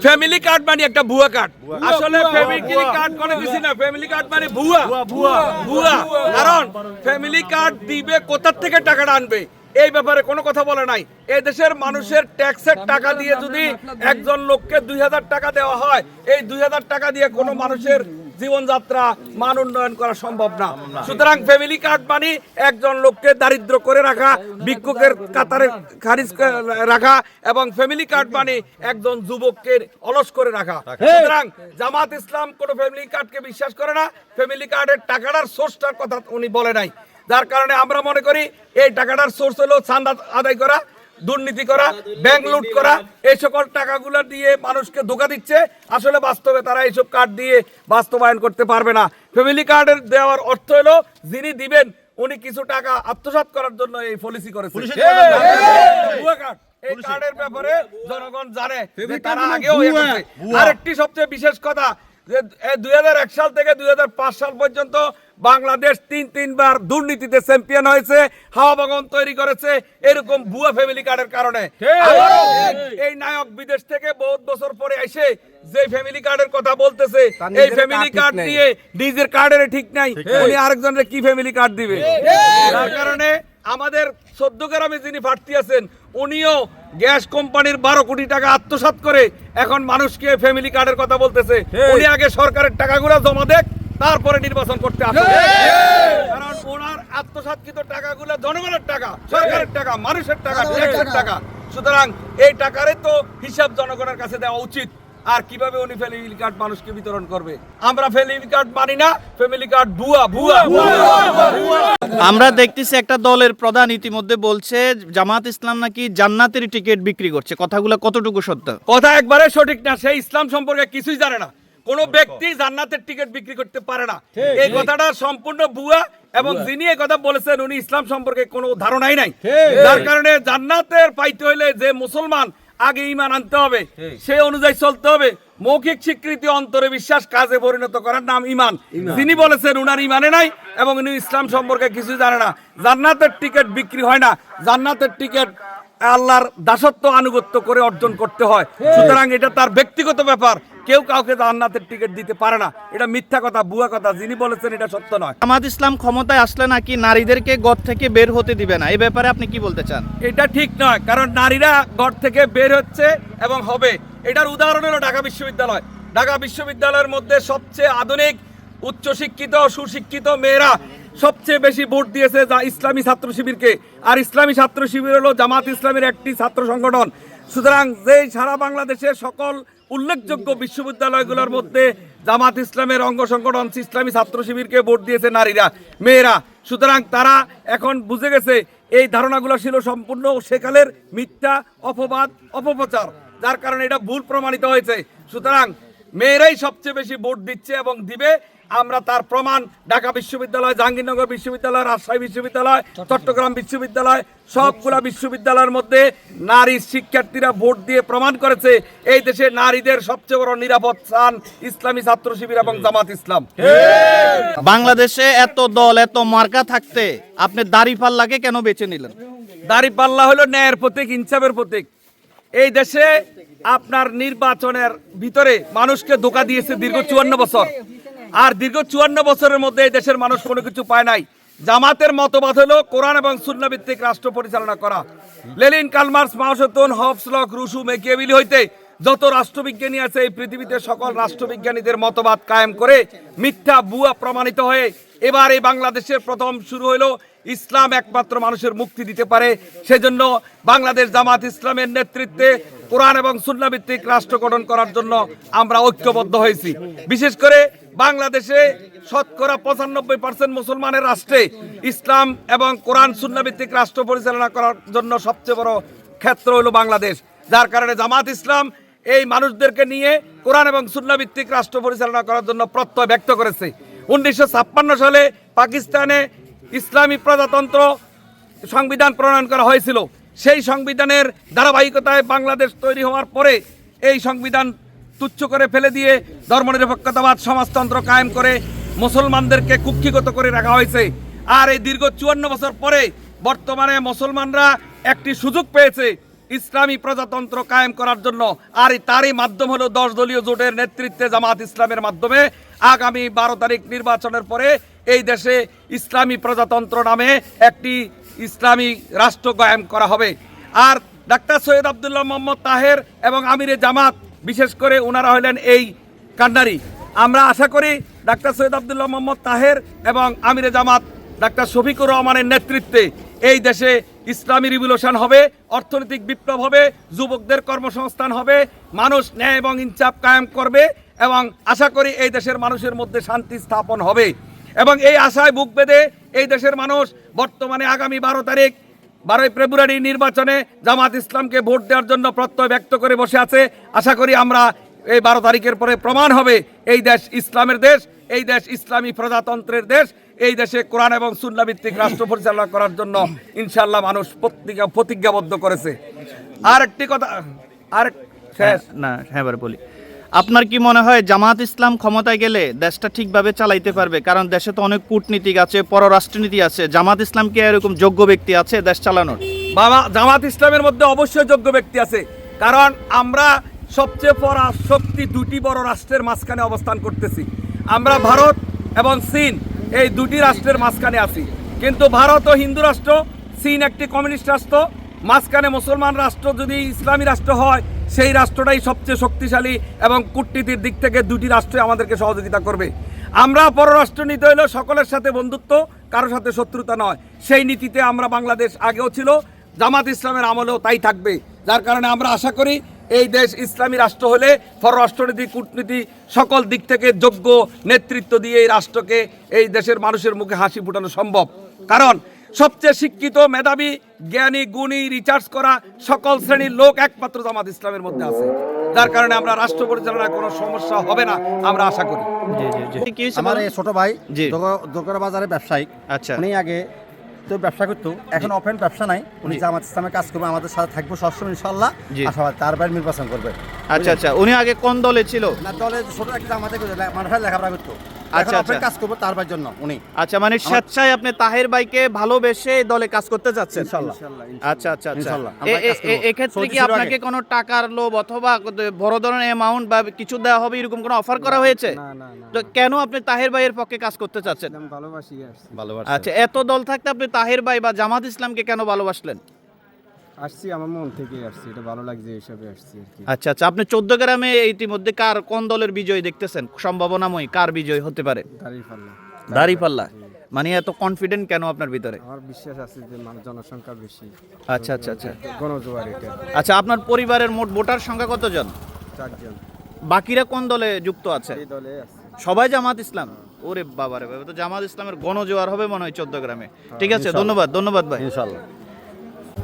Family card মানে একটা ভুয়া কার্ড। আসলে ফ্যামিলি কার্ড কোনো কিছু না, ফ্যামিলি কার্ড মানে ভুয়া ভুয়া। কারণ ফ্যামিলি কার্ড দিবে কোথা থেকে টাকাটা আনবে এই ব্যাপারে কোনো কথা বলে নাই। এই দেশের মানুষের ট্যাক্সের টাকা দিয়ে যদি একজন লোককে 2000 টাকা দেওয়া হয়, এই 2000 টাকা দিয়ে কোনো মানুষের জীবনযাত্রা মান উন্নয়ন করা সম্ভব না। সুতরাং ফ্যামিলি কার্ড মানে একজন লোককে দারিদ্র করে রাখা, ভিক্ষুকের কাতারে খারিজ রাখা, এবং ফ্যামিলি কার্ড মানে একজন যুবককে অলস করে রাখা। সুতরাং জামাত ইসলাম কোনো ফ্যামিলি কার্ডকে বিশ্বাস করে না। ফ্যামিলি কার্ডের টাকাটার সোর্সটার কথা উনি বলে নাই, যার কারণে আমরা মনে করি এই টাকাটার সোর্স হলো চাঁদা আদায় করা, দুর্নীতি করা, ব্যাংক লুট করা। এই সকল টাকাগুলো দিয়ে মানুষকে ধোঁকা দিচ্ছে। আসলে বাস্তবে তারা এইসব কার্ড দিয়ে বাস্তবায়ন করতে পারবে না। ফ্যামিলি কার্ডের দেওয়ার অর্থ হলো যিনি দিবেন উনি কিছু টাকা আত্মসাৎ করার জন্য এই পলিসি করেছে। এই কার্ডের ব্যাপারে জনগণ জানে যে তারা আগেও আরেকটি সবচেয়ে বিশেষ কথা যে 2001 সাল থেকে 2005 সাল পর্যন্ত বাংলাদেশ তিনবার দুর্নীতিতে চ্যাম্পিয়ন হয়েছে, হাওয়া বাগান তৈরি করেছে এরকম ভুয়া ফ্যামিলি কার্ডের কারণে। এই নায়ক বিদেশ থেকে বহুত বছর পরে এসে যে ফ্যামিলি কার্ডের কথা বলতেছে, এই ফ্যামিলি কার্ড দিয়ে নিজের কার্ডের ঠিক নাই, উনি আরেকজনের কি ফ্যামিলি কার্ড দিবে? যার কারণে আমাদের 14 গ্রামে যিনি প্রার্থী আছেন উনিও গ্যাস কোম্পানির 12 কোটি টাকা আত্মসাৎ করে এখন মানুষকে ফ্যামিলি কার্ডের কথা বলতেছে। উনি আগে সরকারের টাকাগুলো জমা দেখ, তারপরে নির্বাচন করতে আসে। কারণ ওনার আত্মসাৎকৃত টাকাগুলো জনগণের টাকা, সরকারের টাকা, মানুষের টাকা, ট্যাক্সের টাকা। সুতরাং এই টাকারে তো হিসাব জনগণের কাছে দেওয়া উচিত। আর কিভাবে উনি ফ্যামিলি কার্ড মানুষকে বিতরণ করবে? আমরা ফ্যামিলি কার্ড মানি না, ফ্যামিলি কার্ড ভুয়া ভুয়া। আমরা দেখতেছি একটা দলের প্রধান ইতিমধ্যে বলছে জামাত ইসলাম নাকি জান্নাতের টিকিট বিক্রি করছে, কথাগুলো কতটুকু সত্য? কথা একবারে সঠিক না। সেই ইসলাম সম্পর্কে কিছুই জানে না। কোন ব্যক্তি জান্নাতের টিকিট বিক্রি করতে পারে না, এই কথাটা সম্পূর্ণ ভুয়া। এবং যিনি এই কথা বলেছেন উনি ইসলাম সম্পর্কে কোনো ধারণাই নাই। যার কারণে জান্নাতের পাইতে হইলে যে মুসলমান আগে ঈমান আনতে হবে, সেই অনুযায়ী চলতে হবে। মৌখিক স্বীকৃতি, অন্তরে বিশ্বাস, কাজে পরিণত করার নাম ঈমান। যিনি বলেছেন উনার ঈমানে নাই এবং উনি ইসলাম সম্পর্কে কিছু জানে না। জান্নাতের টিকিট বিক্রি হয় না, জান্নাতের টিকিট আল্লাহর দাসত্ব আনুগত্য করে অর্জন করতে হয়। সুতরাং এটা তার ব্যক্তিগত ব্যাপার, কেউ কাউকে জান্নাতের টিকিট দিতে পারে না। এটা মিথ্যা কথা, ভুয়া কথা। যিনি বলেছেন এটা সত্য নয়। জামাত ইসলাম ক্ষমতায় আসলে নাকি নারীদেরকে ঘর থেকে বের হতে দিবে না, এই ব্যাপারে আপনি কি বলতে চান? এটা ঠিক নয়, কারণ নারীরা ঘর থেকে বের হচ্ছে এবং হবে। এটার উদাহরণ হলো ঢাকা বিশ্ববিদ্যালয়। ঢাকা বিশ্ববিদ্যালয়ের মধ্যে সবচেয়ে আধুনিক, উচ্চশিক্ষিত, সুশিক্ষিত মেয়েরা সবচেয়ে বেশি ভোট দিয়েছে ইসলামী ছাত্র শিবিরকে। আর ইসলামী ছাত্র শিবির হলো জামাত ইসলামের একটি ছাত্র সংগঠন। সুতরাং যেই সারা বাংলাদেশের সকল উল্লেখযোগ্য বিশ্ববিদ্যালয়গুলোর মধ্যে জামাত ইসলামের অঙ্গ সংগঠন ইসলামী ছাত্র শিবিরকে ভোট দিয়েছে নারীরা, মেয়েরা। সুতরাং তারা এখন বুঝে গেছে এই ধারণাগুলো ছিল সম্পূর্ণ সেকালের মিথ্যা, অপবাদ, অপপ্রচার, যার কারণে এটা ভুল প্রমাণিত হয়েছে। সুতরাং মেয়েরাই সবচেয়ে বেশি ভোট দিচ্ছে এবং দিবে। আমরা তার প্রমাণ ঢাকা বিশ্ববিদ্যালয়, জাহাঙ্গীরনগর বিশ্ববিদ্যালয়, রাজশাহী বিশ্ববিদ্যালয়, চট্টগ্রাম বিশ্ববিদ্যালয়, সবগুলা বিশ্ববিদ্যালয়ের মধ্যে নারী শিক্ষার্থীরা ভোট দিয়ে প্রমাণ করেছে এই দেশে নারীদের সবচেয়ে বড় নিরাপদ স্থান ইসলামী ছাত্র শিবির এবং জামাত ইসলাম। বাংলাদেশে এত দল, এত মার্কা থাকতে আপনি দাড়িপাল্লাকে কেন বেছে নিলেন? দাড়িপাল্লা হলো ন্যায়ের প্রতীক, ইনসাফের প্রতীক। এই দেশে আপনার নির্বাচনের ভিতরে মানুষকে ধোঁকা দিয়েছে দীর্ঘ 54 বছর। আর দীর্ঘ 54 বছরের মধ্যে এই দেশের মানুষ কোনো কিছু পায় নাই। জামাতের মতবাদ হলো কোরআন এবং সুন্নাহ ভিত্তিক রাষ্ট্র পরিচালনা করা। Lenin, Karl Marx, Mao Tsetung, Hobbes, Locke, Rousseau, Machiavelli হইতে যত রাষ্ট্রবিজ্ঞানী আছে এই পৃথিবীতে সকল রাষ্ট্রবিজ্ঞানীদের মতবাদ কায়েম করে মিথ্যা, ভুয়া প্রমাণিত হয়ে এবার এই বাংলাদেশের প্রথম শুরু হলো ইসলাম একমাত্র মানুষের মুক্তি দিতে পারে। সেজন্য বাংলাদেশ জামাত ইসলামের নেতৃত্বে কোরআন এবং সুন্নাহ ভিত্তিক রাষ্ট্র গঠন করার জন্য আমরা ঐক্যবদ্ধ হয়েছি। বিশেষ করে বাংলাদেশে শতকরা 95% মুসলমানের রাষ্ট্রে ইসলাম এবং কোরআন সুন্নাহ ভিত্তিক রাষ্ট্র পরিচালনা করার জন্য সবচেয়ে বড় ক্ষেত্র হলো বাংলাদেশ। যার কারণে জামাত ইসলাম এই মানুষদেরকে নিয়ে কোরআন এবং সুন্নাহ ভিত্তিক রাষ্ট্র পরিচালনা করার জন্য প্রত্যয় ব্যক্ত করেছে। 1956 সালে পাকিস্তানে ইসলামী প্রজাতন্ত্র সংবিধান প্রণয়ন করা হয়েছিল। সেই সংবিধানের ধারাবাহিকতায় বাংলাদেশ তৈরি হওয়ার পরে এই সংবিধান তুচ্ছ করে ফেলে দিয়ে ধর্মনিরপেক্ষতাবাদ সমাজতন্ত্র কায়েম করে মুসলমানদেরকে কুক্ষিগত করে রাখা হয়েছে। আর এই দীর্ঘ 54 বছর পরে বর্তমানে মুসলমানরা একটি সুযোগ পেয়েছে ইসলামী প্রজাতন্ত্র কায়েম করার জন্য, আর তারই মাধ্যম হলো 10 দলীয় জোটের নেতৃত্বে জামাত ইসলামের মাধ্যমে আগামী 12 তারিখ নির্বাচনের পরে এই দেশে ইসলামী প্রজাতন্ত্র নামে একটি ইসলামী রাষ্ট্র কায়েম করা হবে। আর ডাক্তার সৈয়দ আব্দুল্লাহ মোহাম্মদ তাহের এবং আমিরে জামাত, বিশেষ করে ওনারা হলেন এই কান্ডারি। আমরা আশা করি ডাক্তার সৈয়দ আব্দুল্লাহ মোহাম্মদ তাহের এবং আমিরে জামাত ডাক্তার শফিকুর রহমানের নেতৃত্বে এই দেশে ইসলামী রিভলিউশন হবে, অর্থনৈতিক বিপ্লব হবে, যুবকদের কর্মসংস্থান হবে, মানুষ ন্যায় এবং ইনসাফ কায়েম করবে এবং আশা করি এই দেশের মানুষের মধ্যে শান্তি স্থাপন হবে। এবং এই আশায় বুক বেঁধে এই দেশের মানুষ বর্তমানে আগামী 12 ফেব্রুয়ারি নির্বাচনে জামাত ইসলামকে ভোট দেওয়ার জন্য প্রত্যয় ব্যক্ত করে বসে আছে। আশা করি আমরা এই 12 তারিখের পরে প্রমাণ হবে এই দেশ ইসলামের দেশ, এই দেশ ইসলামী প্রজাতন্ত্রের দেশ, এই দেশে কোরআন এবং সুন্নাহ ভিত্তিক রাষ্ট্র পরিচালনা করার জন্য ইনশাআল্লাহ মানুষ প্রতিজ্ঞাবদ্ধ করেছে। আর একটি কথা, আর শেষ না, হ্যাঁ এবার বলি, আপনার কি মনে হয় জামাত ইসলাম ক্ষমতায় গেলে দেশটা ঠিকভাবে চালাইতে পারবে? কারণ দেশে তো অনেক কূটনীতিক আছে, পররাষ্ট্রনীতি আছে, জামাত ইসলাম কি এরকম যোগ্য ব্যক্তি আছে দেশ চালানোর? জামাত ইসলামের মধ্যে অবশ্যই যোগ্য ব্যক্তি আছে, কারণ আমরা সবচেয়ে পরাশক্তি দুটি বড় রাষ্ট্রের মাঝখানে অবস্থান করতেছি। আমরা ভারত এবং চীন এই দুটি রাষ্ট্রের মাঝখানে আছি, কিন্তু ভারত ও হিন্দু রাষ্ট্র, চীন একটি কমিউনিস্ট রাষ্ট্র, মাঝখানে মুসলমান রাষ্ট্র যদি ইসলামী রাষ্ট্র হয় সেই রাষ্ট্রটাই সবচেয়ে শক্তিশালী এবং কূটনীতির দিক থেকে দুটি রাষ্ট্রই আমাদেরকে সহযোগিতা করবে। আমরা পররাষ্ট্র নীতি হলো সকলের সাথে বন্ধুত্ব, কারোর সাথে শত্রুতা নয়, সেই নীতিতে আমরা বাংলাদেশ আগেও ছিল, জামাত ইসলামের আমলেও তাই থাকবে। যার কারণে আমরা আশা করি এই দেশ ইসলামী রাষ্ট্র হলে পররাষ্ট্রনীতি, কূটনীতি সকল দিক থেকে যোগ্য নেতৃত্ব দিয়ে এই রাষ্ট্রকে, এই দেশের মানুষের মুখে হাসি ফোটানো সম্ভব। কারণ সবচেয়ে শিক্ষিত, মেধাবী, জ্ঞানী, গুণী, রিসার্চ করা সকল শ্রেণীর লোক একমাত্র জামাত ইসলামের মধ্যে আছে। যার কারণে আমরা রাষ্ট্র পরিচালনায় কোনো সমস্যা হবে না আমরা আশা করি। জি জি জি। কি হয়েছে আমার বলেন? এই ছোট ভাই জি। দোকান বাজারে ব্যবসায়িক, আচ্ছা। উনি আগে তো ব্যবসা করতো, এখন অফেন ব্যবসা নাই, উনি জামাত ইসলামের কাজ করবে, আমাদের সাথে থাকবো সবসময় ইনশাআল্লাহ। জি। আশাবাদ তার বাইরে নির্বাচন করবে। আচ্ছা আচ্ছা, উনি আগে কোন দলে ছিল? না, দলে ছোট একটা জামাতে মানুষের লেখাপড়া করতো, আচ্ছা, এখন অফেন আচ্ছা। কাজ করবো তার বাইর জন্য উনি। আচ্ছা, মানে স্বেচ্ছায় আপনি তাহের ভাইকে ভালোবেসে এই দলে কাজ করতে চাচ্ছেন? ইনশাআল্লাহ। আচ্ছা আচ্ছা আচ্ছা। ইনশাআল্লাহ, আমরা কাজ করবো। এক্ষেত্রে কি সৌদি ছিল আপনাকে আগে। কোনো টাকার লোভ অথবা বড় ধরনের অ্যামাউন্ট বা কিছু দেওয়া হবে এরকম কোনো অফার করা হয়েছে? তো কেন আপনি তাহের ভাইয়ের পক্ষে কাজ করতে চাচ্ছেন? ভালোবাসা। আচ্ছা, এত দল থাকতে আপনি তাহের ভাই বা জামাত ইসলামকে কেন ভালোবাসলেন? আসছি আমার মন থেকে আসছি, এটা ভালো লাগছে হিসাবে আসছি আর কি। আচ্ছা আচ্ছা, আপনি 14 গ্রামে ইতিমধ্যে কোন দলের বিজয় দেখতেছেন সম্ভাবনাময়? কার বিজয় হতে পারে? দাঁড়িপাল্লা। দাঁড়িপাল্লা। মানে এত কনফিডেন্ট কেন আপনার ভিতরে? আমার বিশ্বাস আছে যে জনসংখ্যা বেশি, আচ্ছা আচ্ছা আচ্ছা গণজোয়ার এটা। আচ্ছা, আপনার পরিবারের মোট ভোটার সংখ্যা কতজন? 4 জন বাকিরা কোন দলে যুক্ত আছে? এই দলে আছে। সবাই জামাত ইসলাম? ওরে বাবারে বাবা, তো জামাত ইসলামের গণজোয়ার হবে মনে হয় 14 গ্রামে। ঠিক আছে, ধন্যবাদ ধন্যবাদ ভাই। ইনশাআল্লাহ।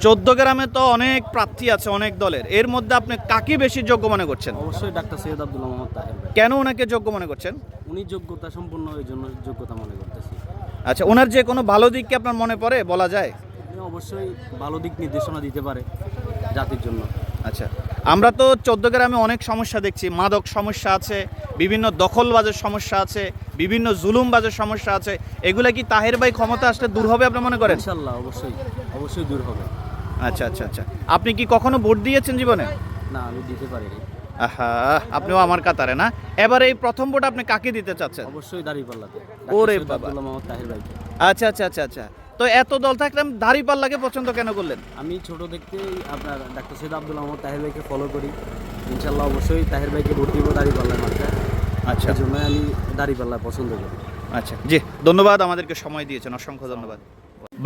14 গ্রামে তো অনেক প্রার্থী আছে, অনেক দলের, এর মধ্যে আপনি কাকে বেশি যোগ্য মনে করছেন? অবশ্যই ডাক্তার সৈয়দ আব্দুল্লাহ মোহাম্মদ তাহের ভাই। কেন ওনাকে যোগ্য মনে করছেন? উনি যোগ্যতা সম্পন্ন, এই জন্য যোগ্যতা মনে করতেছি। আচ্ছা, ওনার যে কোনো ভালো দিক কি আপনার মনে পড়ে, বলা যায়? উনি অবশ্যই ভালো দিক নির্দেশনা দিতে পারে জাতির জন্য। আচ্ছা, আমরা তো 14 গ্রামে অনেক সমস্যা দেখছি, মাদক সমস্যা আছে, বিভিন্ন দখলবাজের সমস্যা আছে, বিভিন্ন জুলুমবাজের সমস্যা আছে, এগুলা কি তাহের ভাই ক্ষমতা আসলে দূর হবে আপনি মনে করেন? ইনশাআল্লাহ অবশ্যই অবশ্যই দূর হবে। আচ্ছা আচ্ছা আচ্ছা, আপনি কি কখনো ভোট দিয়েছেন জীবনে? না, আমি দিতে পারিনি। আহা, আপনিও আমার কাতারে না। এবার এই প্রথম ভোট আপনি কাকে দিতে চাচ্ছেন? অবশ্যই দাঁড়িপাল্লাতে ওরে সৈয়দ বাবা। আব্দুল্লাহ মোহাম্মদ তাহের ভাইকে। আচ্ছা আচ্ছা আচ্ছা আচ্ছা, তো এত দল থাকলাম দাঁড়িপাল্লাকে পছন্দ কেন করলেন? আমি ছোট থেকেই আপনার ডাক্তার সৈয়দ আব্দুল্লাহ মোহাম্মদ তাহের ভাইকে ফলো করি। ইনশাআল্লাহ অবশ্যই তাহের ভাইকে ভোট দিব দাঁড়িপাল্লার মার্কায়। আচ্ছা এই জন্য আমি দাঁড়িপাল্লা পছন্দ করি। আচ্ছা, জি ধন্যবাদ, আমাদেরকে সময় দিয়েছেন, অসংখ্য ধন্যবাদ।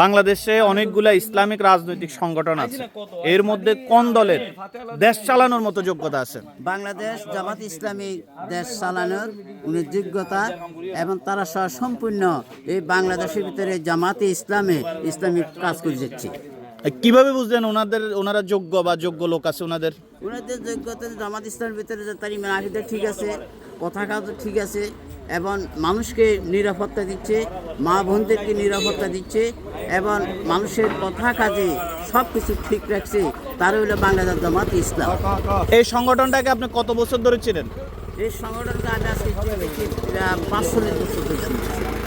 বাংলাদেশে অনেকগুলা ইসলামিক রাজনৈতিক সংগঠন আছে, এর মধ্যে কোন দলের দেশ চালানোর মতো যোগ্যতা আছে? বাংলাদেশ জামাত ইসলামী দেশ চালানোর যোগ্যতা এবং তারা সম্পূর্ণ এই বাংলাদেশের ভিতরে জামাতে ইসলামিক কাজ করে যাচ্ছে। কিভাবে বুঝলেন ওনারা যোগ্য বা যোগ্য লোক আছে ওনাদের? ওনাদের যোগ্যতা জামাত ইসলামের ভিতরে তার মানাহিদা ঠিক আছে, কথা কাজও ঠিক আছে এবং মানুষকে নিরাপত্তা দিচ্ছে, মা বোনদেরকে নিরাপত্তা দিচ্ছে এবং মানুষের কথা কাজে সব কিছু ঠিক রাখছে। তার হইল বাংলাদেশ জামাত ইসলাম। এই সংগঠনটাকে আপনি কত বছর ধরে ছিলেন? এই সংগঠনটা আমি আজকে 45 বছর ধরে।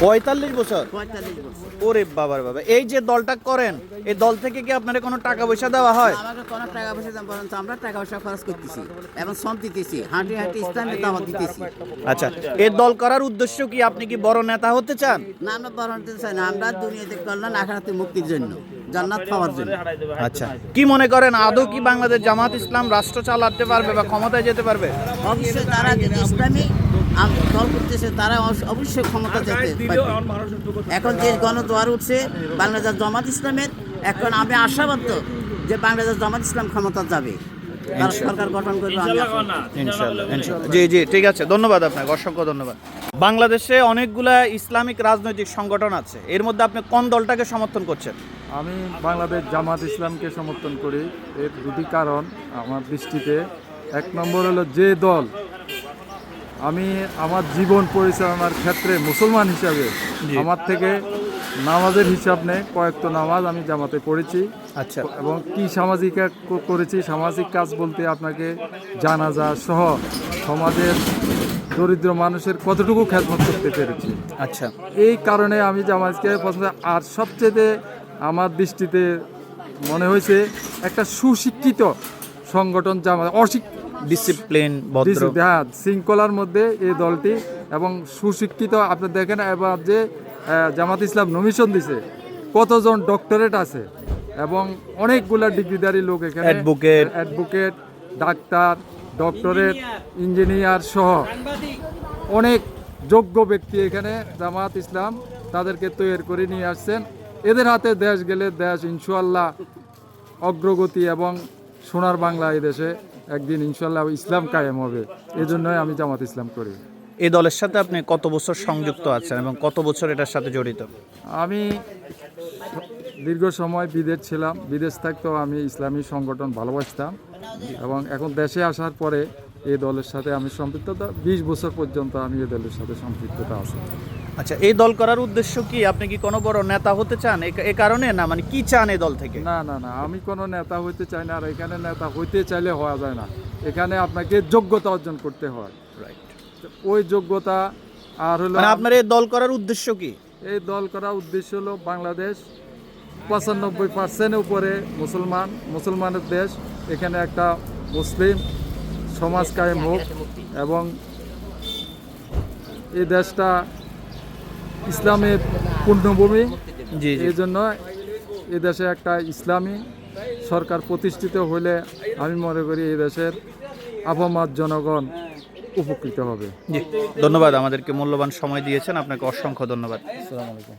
45 বছর? 45 বছর। ওরে বাবার বাবা, এই যে দলটা করেন, এই দল থেকে কি আপনারা কোনো টাকা পয়সা দেওয়া হয়? আমাকে কোনো টাকা পয়সা দাম বরঞ্চ আমরা টাকা পয়সা খরচ করতেছি এবং শ্রম দিতেছি, হাঁটি হাঁটি ইসলামের দাওয়াত দিতেছি। আচ্ছা, এই দল করার উদ্দেশ্য কি? আপনি কি বড় নেতা হতে চান? না, আমরা বড় হতে চাই না, আমরা দুনিয়াতে কল্যাণ আখিরাতে মুক্তির জন্য, জান্নাত পাওয়ার জন্য। আচ্ছা, কি মনে করেন আদৌ কি বাংলাদেশ জামাত ইসলাম রাষ্ট্র চালাতে পারবে বা ক্ষমতায় যেতে পারবে? অবশ্যই তারা যদি ইসলামী দল করতেছে তারা অবশ্যই ক্ষমতা যেতে পারবে। এখন যে গণদুয়ার উঠছে বাংলাদেশ জামাত ইসলামের, এখন আমি আশাবাদ যে বাংলাদেশ জামাত ইসলাম ক্ষমতা যাবে, তারা সরকার গঠন করবে। আমি ইনশাআল্লাহ, ইনশাআল্লাহ। জি জি, ঠিক আছে, ধন্যবাদ আপনাকে, অসংখ্য ধন্যবাদ। বাংলাদেশে অনেকগুলা ইসলামিক রাজনৈতিক সংগঠন আছে, এর মধ্যে আপনি কোন দলটাকে সমর্থন করছেন? আমি বাংলাদেশ জামাত ইসলামকে সমর্থন করি। এর দুটি কারণ আমার দৃষ্টিতে। এক নম্বর হলো, যে দল আমি আমার জীবন পরিচালনার ক্ষেত্রে মুসলমান হিসাবে আমার থেকে নামাজের হিসাব নেই, কয়েকটা নামাজ আমি জামাতে পড়েছি। আচ্ছা, এবং কি সামাজিক করেছি, সামাজিক কাজ বলতে আপনাকে জানাজা সহ সমাজের দরিদ্র মানুষের কতটুকু খেদমত করতে পেরেছি। আচ্ছা, এই কারণে আমি জামাতকে পছন্দ। আর সবচেয়ে আমার দৃষ্টিতে মনে হয়েছে একটা সুশিক্ষিত সংগঠন জামাত, ডিসিপ্লিন, ভদ্র। হ্যাঁ, শৃঙ্খলার মধ্যে এই দলটি এবং সুশিক্ষিত। আপনি দেখেন এবার যে জামাত ইসলাম নমিশন দিছে, কতজন ডক্টরেট আছে এবং অনেকগুলা ডিগ্রিধারী লোক এখানে, অ্যাডভোকেট, ডাক্তার, ডক্টরেট, ইঞ্জিনিয়ার সহ অনেক যোগ্য ব্যক্তি এখানে জামাত ইসলাম তাদেরকে তৈরি করে নিয়ে আসছেন। এদের হাতে দেশ গেলে দেশ ইনশাআল্লাহ অগ্রগতি এবং সোনার বাংলা এই দেশে একদিন ইনশাআল্লাহ ইসলাম কায়েম হবে। এই জন্যই আমি জামাত ইসলাম করি। এই দলের সাথে আপনি কত বছর সংযুক্ত আছেন এবং কত বছর এটার সাথে জড়িত? আমি দীর্ঘ সময় বিদেশ ছিলাম, বিদেশ থাকতেও আমি ইসলামী সংগঠন ভালোবাসতাম এবং এখন দেশে আসার পরে এই দলের সাথে আমি সম্পৃক্ততা 20 বছর পর্যন্ত আমি এই দলের সাথে সম্পৃক্ততা আছে। আচ্ছা, এই দল করার উদ্দেশ্য কি? আপনি কি কোনো বড় নেতা হতে চান এ কারণে, না মানে কি চান এই দল থেকে? না না না, আমি কোনো নেতা হইতে চাই না। আর এখানে নেতা হইতে চাইলে হওয়া যায় না, এখানে আপনাকে যোগ্যতা অর্জন করতে হয়। ওই যোগ্যতা আর হলো, মানে আপনার এই দল করার উদ্দেশ্য কি? এই দল করার উদ্দেশ্য হলো বাংলাদেশ 95% উপরে মুসলমানের দেশ, এখানে একটা মুসলিম সমাজ কায়েম হোক এবং এই দেশটা ইসলামের পূর্ণভূমি। জি জি, এই জন্য এই দেশে একটা ইসলামী সরকার প্রতিষ্ঠিত হলে আমি মনে করি এই দেশের আপামার জনগণ উপকৃত হবে। জি, ধন্যবাদ, আমাদেরকে মূল্যবান সময় দিয়েছেন, আপনাকে অসংখ্য ধন্যবাদ। আসসালামু আলাইকুম।